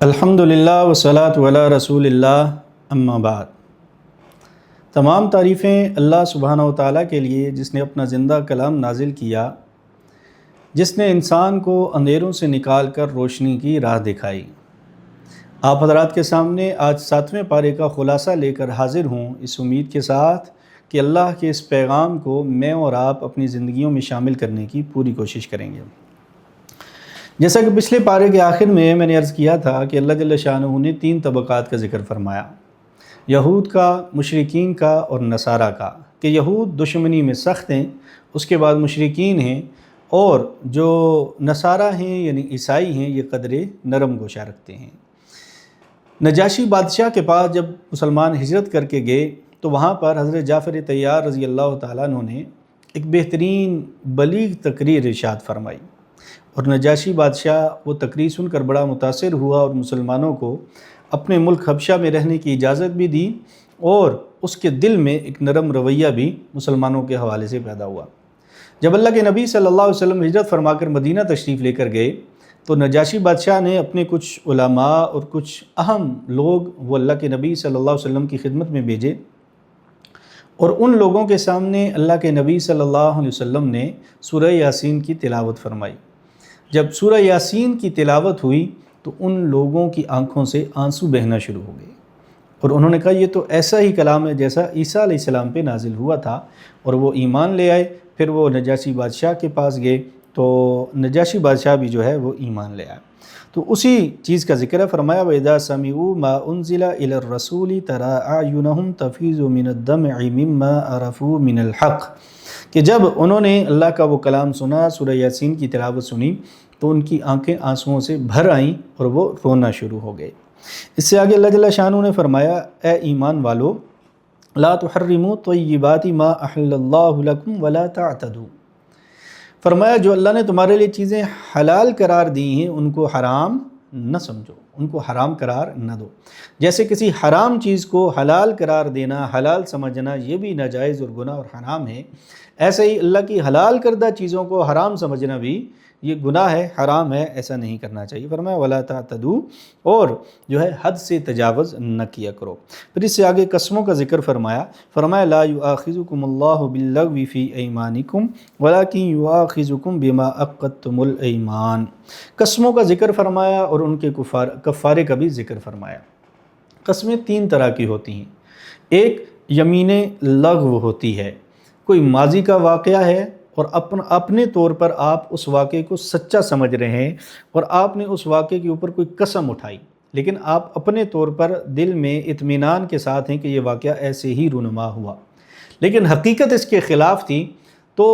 الحمدللہ والصلاۃ علی رسول اللہ اما بعد۔ تمام تعریفیں اللہ سبحانہ و تعالیٰ کے لیے، جس نے اپنا زندہ کلام نازل کیا، جس نے انسان کو اندھیروں سے نکال کر روشنی کی راہ دکھائی۔ آپ حضرات کے سامنے آج 7ویں پارے کا خلاصہ لے کر حاضر ہوں، اس امید کے ساتھ کہ اللہ کے اس پیغام کو میں اور آپ اپنی زندگیوں میں شامل کرنے کی پوری کوشش کریں گے۔ جیسا کہ پچھلے پارے کے آخر میں نے عرض کیا تھا کہ اللہ جل شانہ نے 3 طبقات کا ذکر فرمایا، یہود کا، مشرکین کا اور نصارہ کا، کہ یہود دشمنی میں سخت ہیں، اس کے بعد مشرکین ہیں، اور جو نصارہ ہیں یعنی عیسائی ہیں یہ قدرے نرم گوشہ رکھتے ہیں۔ نجاشی بادشاہ کے پاس جب مسلمان ہجرت کر کے گئے تو وہاں پر حضرت جعفر طیار رضی اللہ تعالیٰ عنہ نے ایک بہترین بلیغ تقریر ارشاد فرمائی، اور نجاشی بادشاہ وہ تقریر سن کر بڑا متاثر ہوا اور مسلمانوں کو اپنے ملک حبشہ میں رہنے کی اجازت بھی دی، اور اس کے دل میں ایک نرم رویہ بھی مسلمانوں کے حوالے سے پیدا ہوا۔ جب اللہ کے نبی صلی اللہ علیہ وسلم ہجرت فرما کر مدینہ تشریف لے کر گئے تو نجاشی بادشاہ نے اپنے کچھ علماء اور کچھ اہم لوگ وہ اللہ کے نبی صلی اللہ علیہ وسلم کی خدمت میں بھیجے، اور ان لوگوں کے سامنے اللہ کے نبی صلی اللہ علیہ وسلم نے سورہ یاسین کی تلاوت فرمائی۔ جب سورہ یاسین کی تلاوت ہوئی تو ان لوگوں کی آنکھوں سے آنسو بہنا شروع ہو گئے، اور انہوں نے کہا یہ تو ایسا ہی کلام ہے جیسا عیسیٰ علیہ السلام پہ نازل ہوا تھا، اور وہ ایمان لے آئے۔ پھر وہ نجاشی بادشاہ کے پاس گئے تو نجاشی بادشاہ بھی جو ہے وہ ایمان لے آئے۔ تو اسی چیز کا ذکر ہے، فرمایا وَإِذَا سَمِعُوا مَا أُنزِلَ إِلَى الرَّسُولِ تَرَىٰ أَعْيُنَهُمْ تَفِيضُ مِنَ الدَّمْعِ مِمَّا عَرَفُوا مِنَ الْحَقِّ، کہ جب انہوں نے اللہ کا وہ کلام سنا، سورہ یاسین کی تلاوت سنی، تو ان کی آنکھیں آنسوؤں سے بھر آئیں اور وہ رونا شروع ہو گئے۔ اس سے آگے اللہ جل شانہ نے فرمایا، اے ایمان والو، لا تحرموا طیبات ما احل اللہ لکم ولا تعتدوا، فرمایا جو اللہ نے تمہارے لیے چیزیں حلال قرار دی ہیں ان کو حرام نہ سمجھو، ان کو حرام قرار نہ دو۔ جیسے کسی حرام چیز کو حلال قرار دینا، حلال سمجھنا، یہ بھی ناجائز اور گناہ اور حرام ہے، ایسے ہی اللہ کی حلال کردہ چیزوں کو حرام سمجھنا بھی یہ گناہ ہے، حرام ہے، ایسا نہیں کرنا چاہیے۔ فرمایا ولا تعتدوا، اور جو ہے حد سے تجاوز نہ کیا کرو۔ پھر اس سے آگے قسموں کا ذکر فرمایا لا یؤاخذکم اللہ باللغو فی ایمانکم ولکن یؤاخذکم بما عقدتم الایمان، قسموں کا ذکر فرمایا اور ان کے کفارے کا بھی ذکر فرمایا۔ قسمیں 3 طرح کی ہوتی ہیں، ایک یمین لغو ہوتی ہے، کوئی ماضی کا واقعہ ہے اور اپنے طور پر آپ اس واقعے کو سچا سمجھ رہے ہیں، اور آپ نے اس واقعے کے اوپر کوئی قسم اٹھائی، لیکن آپ اپنے طور پر دل میں اطمینان کے ساتھ ہیں کہ یہ واقعہ ایسے ہی رونما ہوا، لیکن حقیقت اس کے خلاف تھی، تو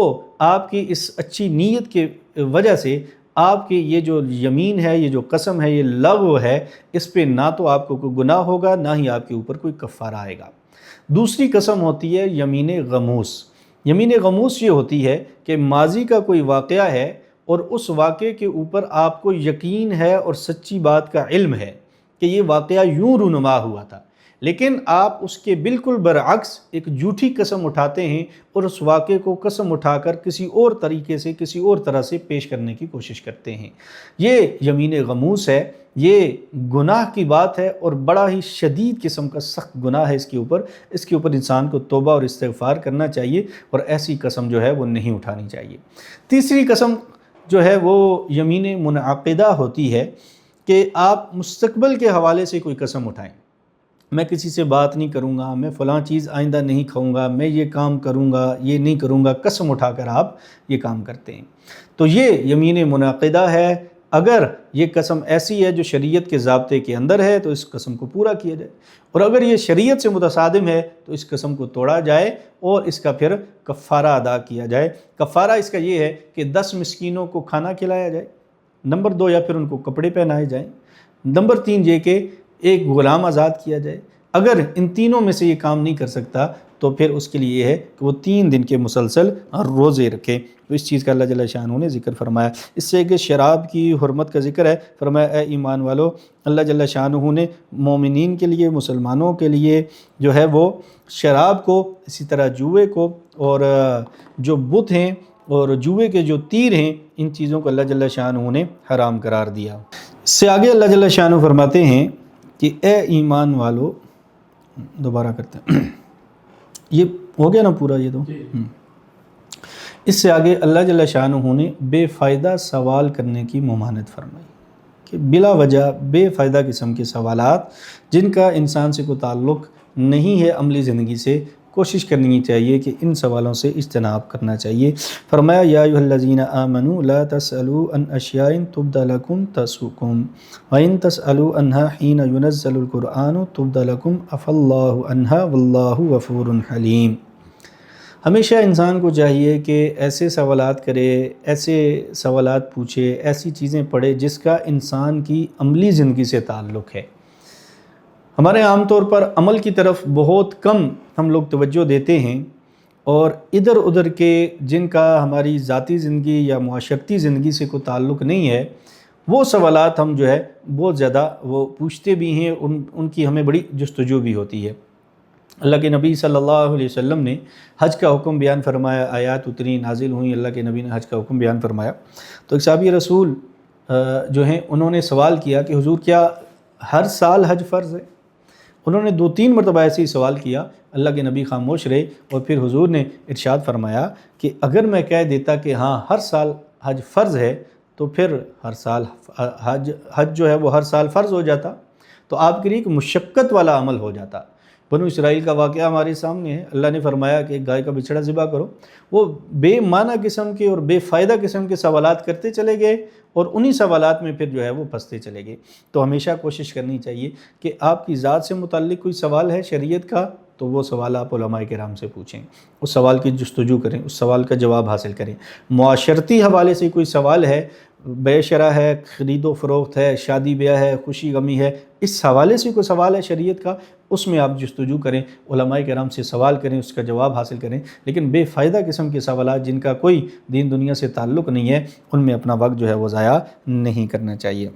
آپ کی اس اچھی نیت کے وجہ سے آپ کی یہ جو یمین ہے، یہ جو قسم ہے، یہ لغو ہے، اس پہ نہ تو آپ کو کوئی گناہ ہوگا، نہ ہی آپ کے اوپر کوئی کفارہ آئے گا۔ دوسری قسم ہوتی ہے یمین غموس۔ یمین غموس یہ ہوتی ہے کہ ماضی کا کوئی واقعہ ہے اور اس واقعے کے اوپر آپ کو یقین ہے اور سچی بات کا علم ہے کہ یہ واقعہ یوں رونما ہوا تھا، لیکن آپ اس کے بالکل برعکس ایک جھوٹی قسم اٹھاتے ہیں اور اس واقعے کو قسم اٹھا کر کسی اور طریقے سے، کسی اور طرح سے پیش کرنے کی کوشش کرتے ہیں۔ یہ یمین غموس ہے، یہ گناہ کی بات ہے، اور بڑا ہی شدید قسم کا سخت گناہ ہے۔ اس کے اوپر انسان کو توبہ اور استغفار کرنا چاہیے، اور ایسی قسم جو ہے وہ نہیں اٹھانی چاہیے۔ تیسری قسم جو ہے وہ یمین منعقدہ ہوتی ہے کہ آپ مستقبل کے حوالے سے کوئی قسم اٹھائیں، میں کسی سے بات نہیں کروں گا، میں فلاں چیز آئندہ نہیں کھاؤں گا، میں یہ کام کروں گا، یہ نہیں کروں گا، قسم اٹھا کر آپ یہ کام کرتے ہیں، تو یہ یمین منعقدہ ہے۔ اگر یہ قسم ایسی ہے جو شریعت کے ضابطے کے اندر ہے تو اس قسم کو پورا کیا جائے، اور اگر یہ شریعت سے متصادم ہے تو اس قسم کو توڑا جائے اور اس کا پھر کفارہ ادا کیا جائے۔ کفارہ اس کا یہ ہے کہ 10 مسکینوں کو کھانا کھلایا جائے، نمبر 2 یا پھر ان کو کپڑے پہنائے جائیں، نمبر 3 یہ کہ ایک غلام آزاد کیا جائے۔ اگر ان تینوں میں سے یہ کام نہیں کر سکتا تو پھر اس کے لیے یہ ہے کہ وہ 3 دن کے مسلسل روزے رکھے۔ تو اس چیز کا اللہ جل شانہ نے ذکر فرمایا۔ اس سے کہ شراب کی حرمت کا ذکر ہے، فرمایا اے ایمان والو، اللہ جل شانہ نے مومنین کے لیے، مسلمانوں کے لیے جو ہے وہ شراب کو، اسی طرح جوئے کو، اور جو بت ہیں اور جوئے کے جو تیر ہیں، ان چیزوں کو اللہ جل شانہ نے حرام قرار دیا۔ اس سے آگے اللہ جل شانہ فرماتے ہیں کہ اے ایمان والو، دوبارہ کرتے ہیں، یہ ہو گیا نا پورا یہ تو۔ اس سے آگے اللہ جل شانہ نے بے فائدہ سوال کرنے کی ممانعت فرمائی کہ بلا وجہ بے فائدہ قسم کے سوالات جن کا انسان سے کوئی تعلق نہیں ہے عملی زندگی سے، کوشش کرنی چاہیے کہ ان سوالوں سے اجتناب کرنا چاہیے۔ فرمایا یا ایھا الذین آمنوا لا تسألوا عن اشیاء تبد لکم تسؤکم وان تسألوا عنها حین ینزل القرآن تبد لکم عفی اللہ عنها واللہ غفور حلیم۔ ہمیشہ انسان کو چاہیے کہ ایسے سوالات کرے، ایسے سوالات پوچھے، ایسی چیزیں پڑھے جس کا انسان کی عملی زندگی سے تعلق ہے۔ ہمارے عام طور پر عمل کی طرف بہت کم ہم لوگ توجہ دیتے ہیں، اور ادھر ادھر کے جن کا ہماری ذاتی زندگی یا معاشرتی زندگی سے کوئی تعلق نہیں ہے، وہ سوالات ہم جو ہے بہت زیادہ وہ پوچھتے بھی ہیں، ان کی ہمیں بڑی جستجو بھی ہوتی ہے۔ اللہ کے نبی صلی اللہ علیہ وسلم نے حج کا حکم بیان فرمایا، آیات اتری نازل ہوئیں، اللہ کے نبی نے حج کا حکم بیان فرمایا، تو ایک صحابی رسول جو ہیں انہوں نے سوال کیا کہ حضور کیا ہر سال حج فرض ہے؟ انہوں نے 2-3 مرتبہ ایسے ہی سوال کیا، اللہ کے نبی خاموش رہے، اور پھر حضور نے ارشاد فرمایا کہ اگر میں کہہ دیتا کہ ہاں ہر سال حج فرض ہے تو پھر ہر سال حج جو ہے وہ ہر سال فرض ہو جاتا، تو آپ کے لیے ایک مشقت والا عمل ہو جاتا۔ بنو اسرائیل کا واقعہ ہمارے سامنے ہے، اللہ نے فرمایا کہ ایک گائے کا بچڑا ذبح کرو، وہ بے معنی قسم کے اور بے فائدہ قسم کے سوالات کرتے چلے گئے، اور انہی سوالات میں پھر جو ہے وہ پھنستے چلے گئے۔ تو ہمیشہ کوشش کرنی چاہیے کہ آپ کی ذات سے متعلق کوئی سوال ہے شریعت کا، تو وہ سوال آپ علماء کرام سے پوچھیں، اس سوال کی جستجو کریں، اس سوال کا جواب حاصل کریں۔ معاشرتی حوالے سے کوئی سوال ہے، بے شرع ہے، خرید و فروخت ہے، شادی بیاہ ہے، خوشی غمی ہے، اس حوالے سے کوئی سوال ہے شریعت کا، اس میں آپ جستجو کریں، علماء کرام سے سوال کریں، اس کا جواب حاصل کریں۔ لیکن بے فائدہ قسم کے سوالات جن کا کوئی دین دنیا سے تعلق نہیں ہے، ان میں اپنا وقت جو ہے وہ ضائع نہیں کرنا چاہیے۔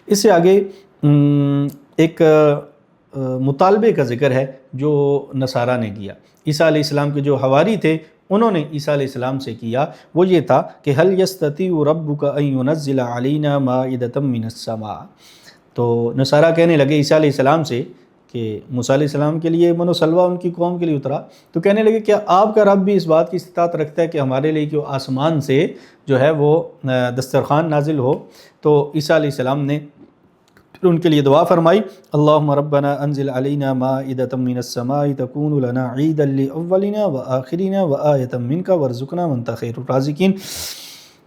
اس سے آگے ایک مطالبے کا ذکر ہے جو نصارہ نے کیا۔ عیسیٰ علیہ السلام کے جو حواری تھے انہوں نے عیسیٰ علیہ السلام سے کیا، وہ یہ تھا کہ هل يستطيع ربك ان ينزل علينا مائدة من السماء۔ تو نصارہ کہنے لگے عیسیٰ علیہ السلام سے کہ موسیٰ علیہ السلام کے لیے من و سلوہ ان کی قوم کے لیے اترا، تو کہنے لگے کیا آپ کا رب بھی اس بات کی استطاعت رکھتا ہے کہ ہمارے لیے کہ آسمان سے جو ہے وہ دسترخوان نازل ہو؟ تو عیسیٰ علیہ السلام نے پھر ان کے لیے دعا فرمائی، اللہم ربنا انزل علینا مائدة من السماء تکون لنا عیدا لاولنا وآخرنا وآیة منک وارزقنا وانت خیر الرازقین۔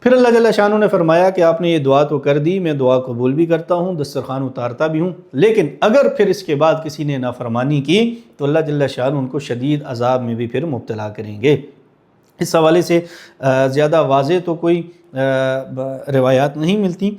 پھر اللہ جل شانہ نے فرمایا کہ آپ نے یہ دعا تو کر دی، میں دعا قبول بھی کرتا ہوں، دسترخوان اتارتا بھی ہوں، لیکن اگر پھر اس کے بعد کسی نے نافرمانی کی تو اللہ جل شانہ ان کو شدید عذاب میں بھی پھر مبتلا کریں گے۔ اس حوالے سے زیادہ واضح تو کوئی روایات نہیں ملتی،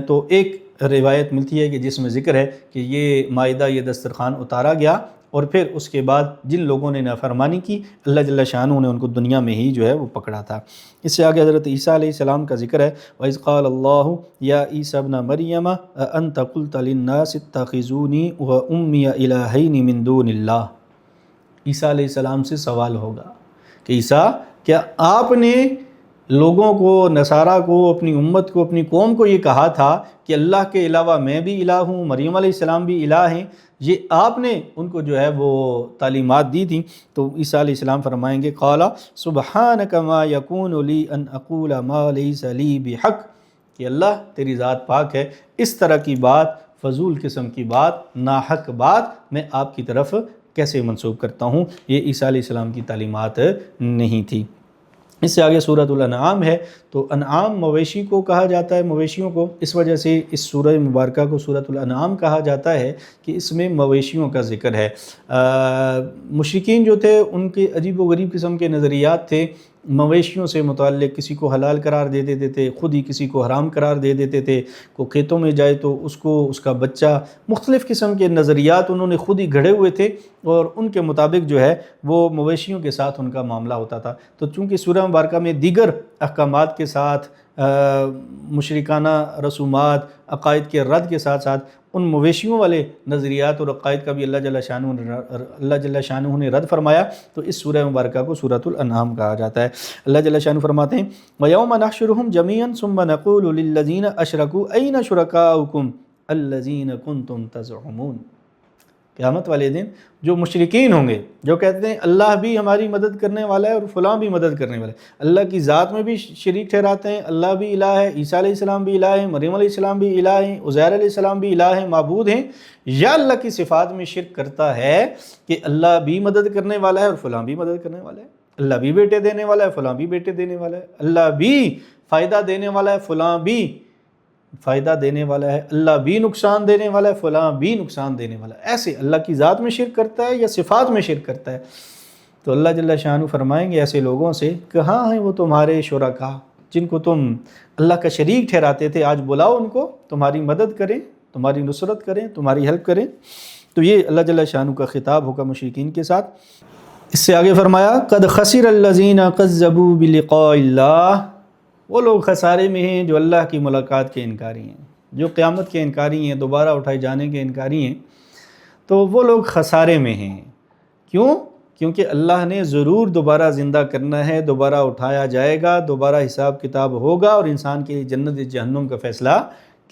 تو ایک روایت ملتی ہے کہ جس میں ذکر ہے کہ یہ مائدہ، یہ دسترخوان اتارا گیا، اور پھر اس کے بعد جن لوگوں نے نافرمانی کی اللہ جل شانہ نے ان کو دنیا میں ہی جو ہے وہ پکڑا تھا۔ اس سے آگے حضرت عیسیٰ علیہ السلام کا ذکر ہے، وَإِذْ قَالَ اللَّهُ يَا عِيسَى ابْنَ مَرْيَمَ أَأَنْتَ قُلْتَ لِلنَّاسِ اتَّخِذُونِي وَأُمِّيَ إِلَٰهَيْنِ مِن دُونِ اللَّهِ۔ عیسیٰ علیہ السلام سے سوال ہوگا کہ عیسیٰ کیا آپ نے لوگوں کو، نصارہ کو، اپنی امت کو، اپنی قوم کو یہ کہا تھا کہ اللہ کے علاوہ میں بھی الہ ہوں، مریم علیہ السلام بھی الہ ہیں، یہ آپ نے ان کو جو ہے وہ تعلیمات دی تھیں؟ تو عیسیٰ علیہ السلام فرمائیں گے قال سبحانک ما یکون لی ان اقول ما لیس لی بحق، کہ اللہ تیری ذات پاک ہے، اس طرح کی بات، فضول قسم کی بات، ناحق بات میں آپ کی طرف کیسے منسوب کرتا ہوں؟ یہ عیسیٰ علیہ السلام کی تعلیمات نہیں تھی۔ اس سے آگے سورۃ الانعام ہے، تو انعام مویشی کو کہا جاتا ہے، مویشیوں کو، اس وجہ سے اس سورہ مبارکہ کو سورۃ الانعام کہا جاتا ہے کہ اس میں مویشیوں کا ذکر ہے۔ مشرکین جو تھے ان کے عجیب و غریب قسم کے نظریات تھے، مویشیوں سے متعلق کسی کو حلال قرار دے دیتے تھے، خود ہی کسی کو حرام قرار دے دیتے تھے، کو کھیتوں میں جائے تو اس کو اس کا بچہ، مختلف قسم کے نظریات انہوں نے خود ہی گھڑے ہوئے تھے اور ان کے مطابق جو ہے وہ مویشیوں کے ساتھ ان کا معاملہ ہوتا تھا۔ تو چونکہ سورہ مبارکہ میں دیگر احکامات کے ساتھ مشرکانہ رسومات، عقائد کے رد کے ساتھ ساتھ ان مویشیوں والے نظریات اور عقائد کا بھی اللہ جل شانہ نے رد فرمایا، تو اس سورہ مبارکہ کو سورۃ الانعام کہا جاتا ہے۔ اللہ جل شانہ فرماتے ہیں وَيَوْمَ نَحْشُرُهُمْ جَمِيعًا ثُمَّ نَقُولُ لِلَّذِينَ أَشْرَكُوا أَيْنَ شُرَكَاؤُكُمْ الَّذِينَ كُنْتُمْ تَزْعُمُونَ۔ قیامت والے دن جو مشرکین ہوں گے، جو کہتے ہیں اللہ بھی ہماری مدد کرنے والا ہے اور فلاں بھی مدد کرنے والا ہے، اللہ کی ذات میں بھی شریک ٹھہراتے ہیں، اللہ بھی الہ ہے، عیسیٰ علیہ السلام بھی الہ ہے، مریم علیہ السلام بھی الہ ہیں، عزیر علیہ السلام بھی الہ ہیں، معبود ہیں، یا اللہ کی صفات میں شرک کرتا ہے کہ اللہ بھی مدد کرنے والا ہے اور فلاں بھی مدد کرنے والا ہے، اللہ بھی بیٹے دینے والا ہے، فلاں بھی بیٹے دینے والا ہے، اللہ بھی فائدہ دینے والا ہے، فلاں بھی فائدہ دینے والا ہے، اللہ بھی نقصان دینے والا ہے، فلاں بھی نقصان دینے والا ہے۔ ایسے اللہ کی ذات میں شرک کرتا ہے یا صفات میں شرک کرتا ہے، تو اللہ جل شانہ فرمائیں گے ایسے لوگوں سے کہ ہاں ہیں وہ تمہارے شرکا جن کو تم اللہ کا شریک ٹھہراتے تھے، آج بلاؤ ان کو، تمہاری مدد کریں، تمہاری نصرت کریں، تمہاری ہیلپ کریں۔ تو یہ اللہ جل شانہ کا خطاب ہوگا مشرکین کے ساتھ۔ اس سے آگے فرمایا قد خسر الذین کذبوا بلقاء اللہ، وہ لوگ خسارے میں ہیں جو اللہ کی ملاقات کے انکاری ہیں، جو قیامت کے انکاری ہیں، دوبارہ اٹھائے جانے کے انکاری ہیں، تو وہ لوگ خسارے میں ہیں۔ کیوں؟ کیونکہ اللہ نے ضرور دوبارہ زندہ کرنا ہے، دوبارہ اٹھایا جائے گا، دوبارہ حساب کتاب ہوگا اور انسان کے لیے جنت جہنم کا فیصلہ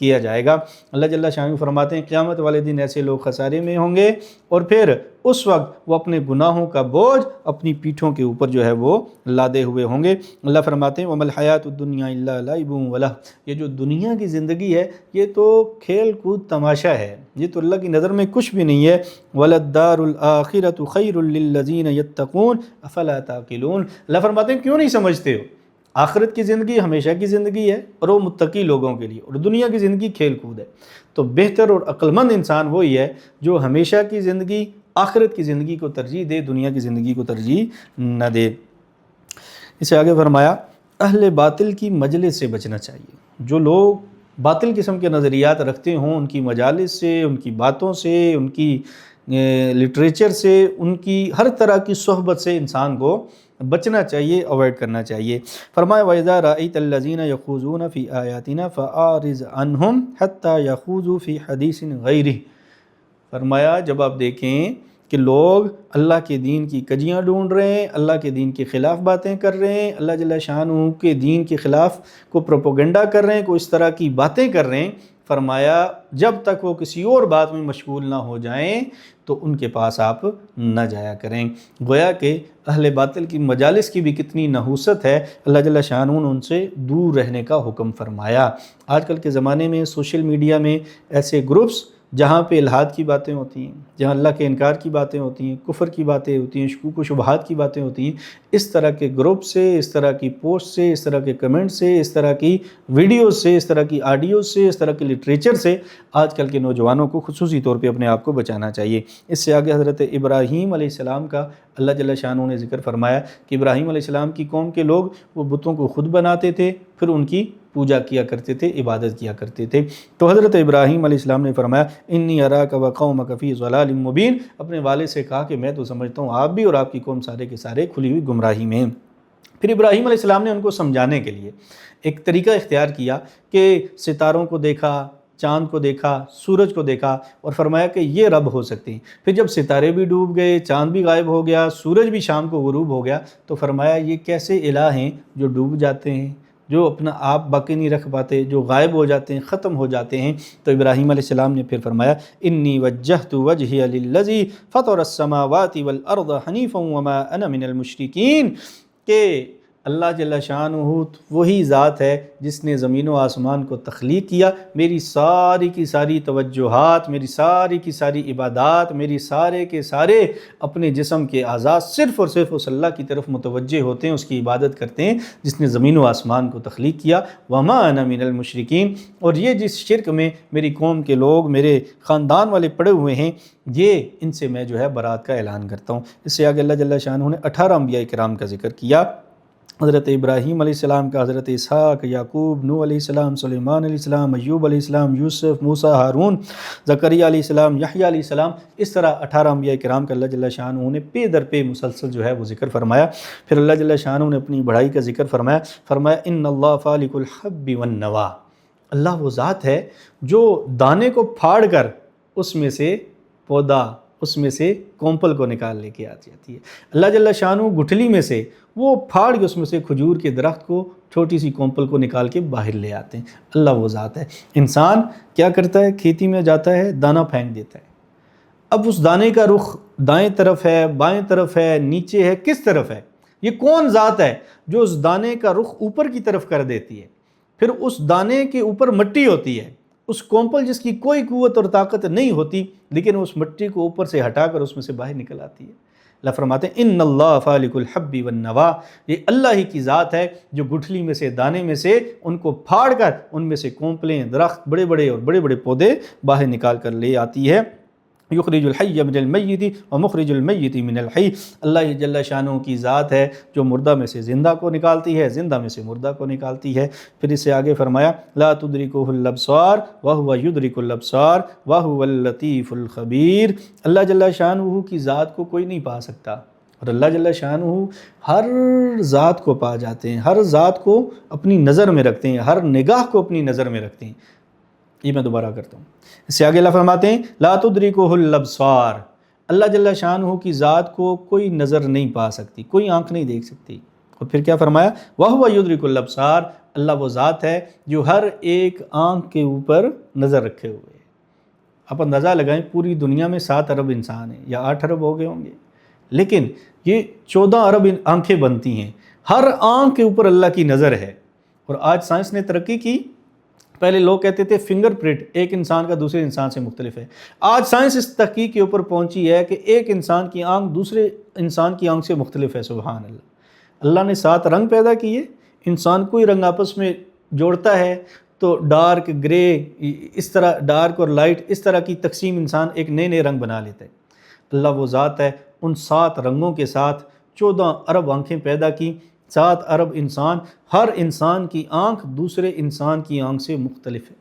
کیا جائے گا۔ اللہ جل شانہ فرماتے ہیں قیامت والے دن ایسے لوگ خسارے میں ہوں گے اور پھر اس وقت وہ اپنے گناہوں کا بوجھ اپنی پیٹھوں کے اوپر جو ہے وہ لادے ہوئے ہوں گے۔ اللہ فرماتے ہیں وَمَا الْحَيَاةُ الدُّنْيَا إِلَّا لَعِبٌ وَلَهْوٌ، یہ جو دنیا کی زندگی ہے یہ تو کھیل کود تماشا ہے، یہ تو اللہ کی نظر میں کچھ بھی نہیں ہے۔ وَلَلدَّارُ الْآخِرَةُ خَيْرٌ لِلَّذِينَ يَتَّقُونَ أَفَلَا تَعْقِلُونَ، اللہ فرماتے ہیں کیوں نہیں سمجھتے ہو؟ آخرت کی زندگی ہمیشہ کی زندگی ہے اور وہ متقی لوگوں کے لیے، اور دنیا کی زندگی کھیل کود ہے۔ تو بہتر اور عقل مند انسان وہی ہے جو ہمیشہ کی زندگی، آخرت کی زندگی کو ترجیح دے، دنیا کی زندگی کو ترجیح نہ دے۔ اسے آگے فرمایا اہل باطل کی مجلس سے بچنا چاہیے، جو لوگ باطل قسم کے نظریات رکھتے ہوں ان کی مجالس سے، ان کی باتوں سے، ان کی لٹریچر سے، ان کی ہر طرح کی صحبت سے انسان کو بچنا چاہیے، اوائڈ کرنا چاہیے۔ فرمایا وَإِذَا رَأَيْتَ الَّذِينَ يَخُوضُونَ فِي آيَاتِنَا فَأَعْرِضْ عَنْهُمْ حَتَّى يَخُوضُوا فِي حَدِيثٍ غَيْرِهِ، فرمایا جب آپ دیکھیں کہ لوگ اللہ کے دین کی کجیاں ڈھونڈ رہے ہیں، اللہ کے دین کے خلاف باتیں کر رہے ہیں، اللہ جل شانہ کے دین کے خلاف کو پروپیگنڈا کر رہے ہیں، کوئی اس طرح کی باتیں کر رہے ہیں، فرمایا جب تک وہ کسی اور بات میں مشغول نہ ہو جائیں تو ان کے پاس آپ نہ جایا کریں۔ گویا کہ اہل باطل کی مجالس کی بھی کتنی نحوست ہے، اللہ جل شانہ نے ان سے دور رہنے کا حکم فرمایا۔ آج کل کے زمانے میں سوشل میڈیا میں ایسے گروپس جہاں پہ الحاد کی باتیں ہوتی ہیں، جہاں اللہ کے انکار کی باتیں ہوتی ہیں، کفر کی باتیں ہوتی ہیں، شکوک و شبہات کی باتیں ہوتی ہیں، اس طرح کے گروپ سے، اس طرح کی پوسٹ سے، اس طرح کے کمنٹ سے، اس طرح کی ویڈیوز سے، اس طرح کی آڈیوز سے، اس طرح کے لٹریچر سے آج کل کے نوجوانوں کو خصوصی طور پہ اپنے آپ کو بچانا چاہیے۔ اس سے آگے حضرت ابراہیم علیہ السلام کا اللہ جل شانہ نے ذکر فرمایا کہ ابراہیم علیہ السلام کی قوم کے لوگ وہ بتوں کو خود بناتے تھے، پھر ان کی پوجا کیا کرتے تھے، عبادت کیا کرتے تھے۔ تو حضرت ابراہیم علیہ السلام نے فرمایا انی اراک وقومک فی ضلال مبین، اپنے والد سے کہا کہ میں تو سمجھتا ہوں آپ بھی اور آپ کی قوم سارے کے سارے کھلی ہوئی گمراہی میں ہیں۔ پھر ابراہیم علیہ السلام نے ان کو سمجھانے کے لیے ایک طریقہ اختیار کیا کہ ستاروں کو دیکھا، چاند کو دیکھا، سورج کو دیکھا اور فرمایا کہ یہ رب ہو سکتے ہیں۔ پھر جب ستارے بھی ڈوب گئے، چاند بھی غائب ہو گیا، سورج بھی شام کو غروب ہو گیا، تو فرمایا یہ کیسے الہ ہیں جو ڈوب جاتے ہیں، جو اپنا آپ باقی نہیں رکھ پاتے، جو غائب ہو جاتے ہیں، ختم ہو جاتے ہیں۔ تو ابراہیم علیہ السلام نے پھر فرمایا انی وجہت وجہی للذی فطر السماوات والارض حنیفا وما انا من المشرکین، کہ اللہ جل شانہ وہی ذات ہے جس نے زمین و آسمان کو تخلیق کیا، میری ساری کی ساری توجہات، میری ساری کی ساری عبادات، میری سارے کے سارے اپنے جسم کے اعضاء صرف اور صرف اس اللہ کی طرف متوجہ ہوتے ہیں، اس کی عبادت کرتے ہیں جس نے زمین و آسمان کو تخلیق کیا۔ وما انا من المشرکین، اور یہ جس شرک میں میری قوم کے لوگ، میرے خاندان والے پڑے ہوئے ہیں، یہ ان سے میں جو ہے برات کا اعلان کرتا ہوں۔ اس سے آگے اللہ جل شانہ نے 18 انبیاء کرام کا ذکر کیا۔ حضرت ابراہیم علیہ السلام کا، حضرت اسحاق، یعقوب، نوح علیہ السلام، سلیمان علیہ السلام، ایوب علیہ السلام، یوسف، موسیٰ، ہارون، زکریا علیہ السلام، یحییٰ علیہ السلام، اس طرح 18 انبیاء کرام کا اللہ جل شانہ نے پے در پے مسلسل جو ہے وہ ذکر فرمایا۔ پھر اللہ جل شانہ نے اپنی بڑائی کا ذکر فرمایا ان اللہ فالق الحب والنویٰ، اللہ وہ ذات ہے جو دانے کو پھاڑ کر اس میں سے پودا، اس میں سے کومپل کو نکال لے کے آتی ہے۔ اللہ جل شانہ گٹھلی میں سے وہ پھاڑ کے اس میں سے کھجور کے درخت کو، چھوٹی سی کومپل کو نکال کے باہر لے آتے ہیں۔ اللہ وہ ذات ہے۔ انسان کیا کرتا ہے؟ کھیتی میں جاتا ہے، دانہ پھینک دیتا ہے۔ اب اس دانے کا رخ دائیں طرف ہے، بائیں طرف ہے، نیچے ہے، کس طرف ہے؟ یہ کون ذات ہے جو اس دانے کا رخ اوپر کی طرف کر دیتی ہے؟ پھر اس دانے کے اوپر مٹی ہوتی ہے، اس کومپل جس کی کوئی قوت اور طاقت نہیں ہوتی، لیکن اس مٹی کو اوپر سے ہٹا کر اس میں سے باہر نکل آتی ہے۔ اللہ فرماتے ہیں ان اللہ فالق الحب والنویٰ، یہ اللہ ہی کی ذات ہے جو گٹھلی میں سے، دانے میں سے ان کو پھاڑ کر ان میں سے کومپلیں، درخت، بڑے بڑے اور بڑے بڑے پودے باہر نکال کر لے آتی ہے۔ یخرج الحی من المیت ومخرج المیت من الحی، اللہ جل شانہ کی ذات ہے جو مردہ میں سے زندہ کو نکالتی ہے، زندہ میں سے مردہ کو نکالتی ہے۔ پھر اس سے آگے فرمایا لا تدرکہ الابصار وہو یدرک الابصار وہو اللطیف الخبیر، اللہ جل شانہ کی ذات کو کوئی نہیں پا سکتا، اور اللہ جل شانہ ہر ذات کو پا جاتے ہیں، ہر ذات کو اپنی نظر میں رکھتے ہیں، ہر نگاہ کو اپنی نظر میں رکھتے ہیں۔ یہ میں دوبارہ کرتا ہوں، اس سے آگے اللہ فرماتے ہیں لا تدرکہ الابصار، اللہ جل شانہ کی ذات کو کوئی نظر نہیں پا سکتی، کوئی آنکھ نہیں دیکھ سکتی۔ اور پھر کیا فرمایا وَهُوَ يُدْرِكُ الْأَبْصَارَ، اللہ وہ ذات ہے جو ہر ایک آنکھ کے اوپر نظر رکھے ہوئے ہے۔ آپ اندازہ لگائیں پوری دنیا میں 7 ارب انسان ہیں یا 8 ارب ہو گئے ہوں گے، لیکن یہ 14 ارب آنکھیں بنتی ہیں، ہر آنکھ کے اوپر اللہ کی نظر ہے۔ اور آج سائنس نے ترقی کی، پہلے لوگ کہتے تھے فنگر پرنٹ ایک انسان کا دوسرے انسان سے مختلف ہے، آج سائنس اس تحقیق کے اوپر پہنچی ہے کہ ایک انسان کی آنکھ دوسرے انسان کی آنکھ سے مختلف ہے۔ سبحان اللہ، اللہ نے 7 رنگ پیدا کیے، انسان کوئی رنگ آپس میں جوڑتا ہے تو ڈارک، گرے، اس طرح ڈارک اور لائٹ، اس طرح کی تقسیم انسان ایک نئے نئے رنگ بنا لیتا ہے۔ اللہ وہ ذات ہے ان 7 رنگوں کے ساتھ 14 ارب آنکھیں پیدا کی، 7 ارب انسان، ہر انسان کی آنکھ دوسرے انسان کی آنکھ سے مختلف ہے۔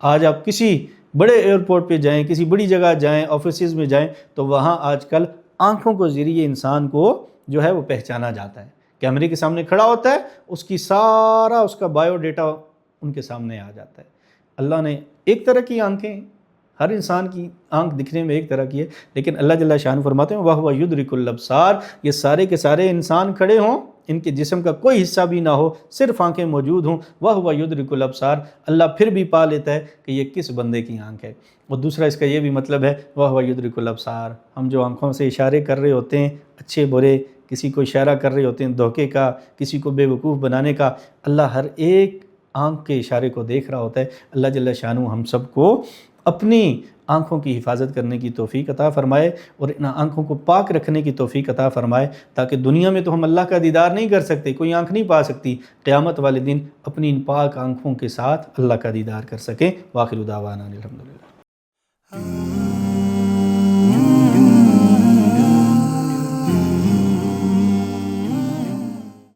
آج آپ کسی بڑے ایئرپورٹ پہ جائیں، کسی بڑی جگہ جائیں، آفیسز میں جائیں، تو وہاں آج کل آنکھوں کے ذریعے انسان کو جو ہے وہ پہچانا جاتا ہے۔ کیمرے کے سامنے کھڑا ہوتا ہے، اس کی سارا اس کا بایو ڈیٹا ان کے سامنے آ جاتا ہے۔ اللہ نے ایک طرح کی آنکھیں، ہر انسان کی آنکھ دکھنے میں ایک طرح کی ہے، لیکن اللہ جل شانہ فرماتے ہیں وَهُوَ يُدْرِكُ الْأَبْصَارَ، یہ سارے کے سارے انسان کھڑے ہوں، ان کے جسم کا کوئی حصہ بھی نہ ہو، صرف آنکھیں موجود ہوں، وَهُوَ يُدْرِكُ الْأَبْصَارَ، اللہ پھر بھی پا لیتا ہے کہ یہ کس بندے کی آنکھ ہے۔ اور دوسرا اس کا یہ بھی مطلب ہے وَهُوَ يُدْرِكُ الْأَبْصَارَ، ہم جو آنکھوں سے اشارے کر رہے ہوتے ہیں، اچھے برے، کسی کو اشارہ کر رہے ہوتے ہیں دھوکے کا، کسی کو بے وقوف بنانے کا، اللہ ہر ایک آنکھ کے اشارے کو دیکھ رہا ہوتا ہے۔ اللہ جل شانہ ہم سب کو اپنی آنکھوں کی حفاظت کرنے کی توفیق عطا فرمائے، اور ان آنکھوں کو پاک رکھنے کی توفیق عطا فرمائے، تاکہ دنیا میں تو ہم اللہ کا دیدار نہیں کر سکتے، کوئی آنکھ نہیں پا سکتی، قیامت والے دن اپنی ان پاک آنکھوں کے ساتھ اللہ کا دیدار کر سکیں۔ وآخر دعوانا الحمدللہ۔